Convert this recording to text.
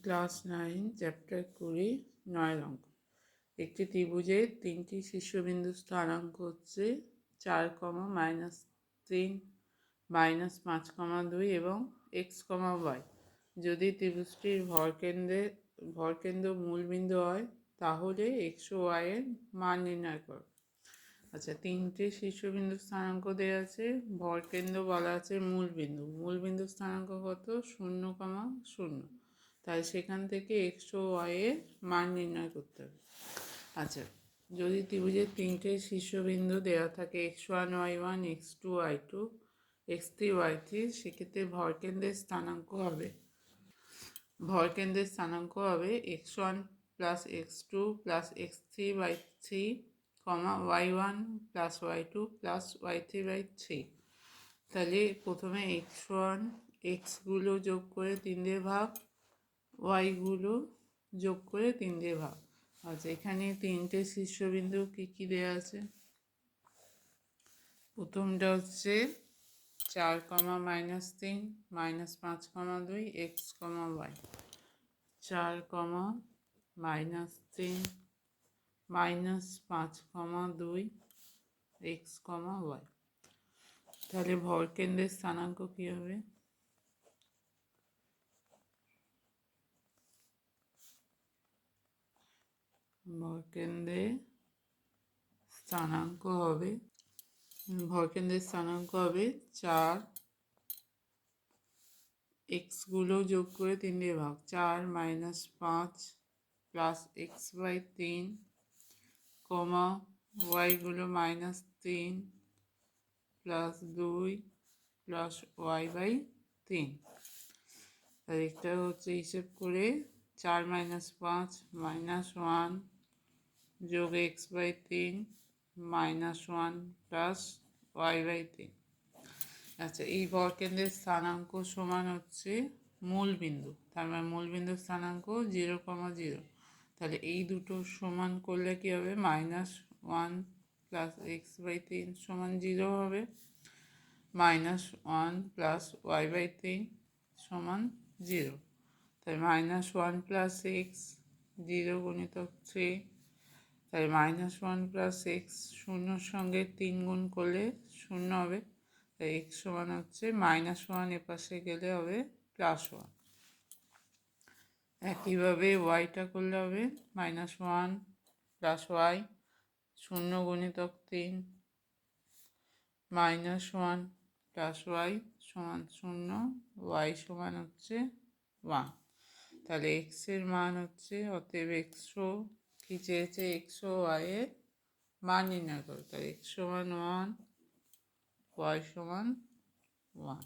Class 9 chapter 20 9 অঙ্ক। একটি ত্রিভুজের তিনটি শীর্ষবিন্দু স্থানাঙ্ক হচ্ছে 4, -3, -5, এবং x, y। যদি ত্রিভুজটির ভরকেন্দ্র মূলবিন্দু হয় তাহলে x ও y এর মান নির্ণয় করো। আচ্ছা, তিনটে শীর্ষবিন্দু স্থানাঙ্ক দেওয়া আছে, ভরকেন্দ্র বলা আছে মূলবিন্দু স্থানাঙ্ক কত? 0, 0। তাই সেখান থেকে x ও y এর মান নির্ণয় করতে হবে। আচ্ছা, যদি ত্রিভুজের তিনটে শীর্ষবিন্দু দেওয়া থাকে x1, y1, x2, y2, x3, y3, সেক্ষেত্রে ভরকেন্দ্রের স্থানাঙ্ক হবে x1 + x2 + x3/3, y1 + y2 + y3/3। তাহলে প্রথমে x1 গুলো যোগ করে 3 দিয়ে ভাগ, y গুলো যোগ করে 3 দিয়ে ভাগ। আচ্ছা, এখানে তিনটে শীর্ষবিন্দু কি দেওয়া আছে? প্রথমটা হচ্ছে 4, -3, -5, x, y। 4, -3, -5, x, y। তাহলে ভরকেন্দ্রের স্থানাঙ্ক কি হবে? ভরকেন্দ্রের স্থানাঙ্ক হবে 4, x গুলো যোগ করে 3 দিয়ে ভাগ, 4 - 5 + x/3, y গুলো -3 + 2 + y/3। তাই এটা হচ্ছে হিসেব করে 4 - 5 -1 যোগ x/3 -1 + y/3। আচ্ছা, এই ভরকেন্দ্রের স্থানাঙ্ক সমান হচ্ছে মূলবিন্দু, তার মানে মূলবিন্দুর স্থানাঙ্ক 0, 0। তাহলে এই দুটো সমান করলে কি হবে? -1 + x/3 = 0 হবে, -1 + y/3 = 0। তাই -1 + x 0 × 3, তাই -1 + x 0-র সঙ্গে 3 গুণ করলে 0 হবে। তাই x সমান হচ্ছে -1, এপাশে গেলে হবে +1। একইভাবে yটা করলে হবে -1 + y 0 × 3, -1 + y = 0, y সমান হচ্ছে 1। তাহলে x এর মান হচ্ছে, অতএব x কি চেয়েছে? x ও y এর মান নির্ণয় করো। তাহলে x সমান 1, y সমান 1।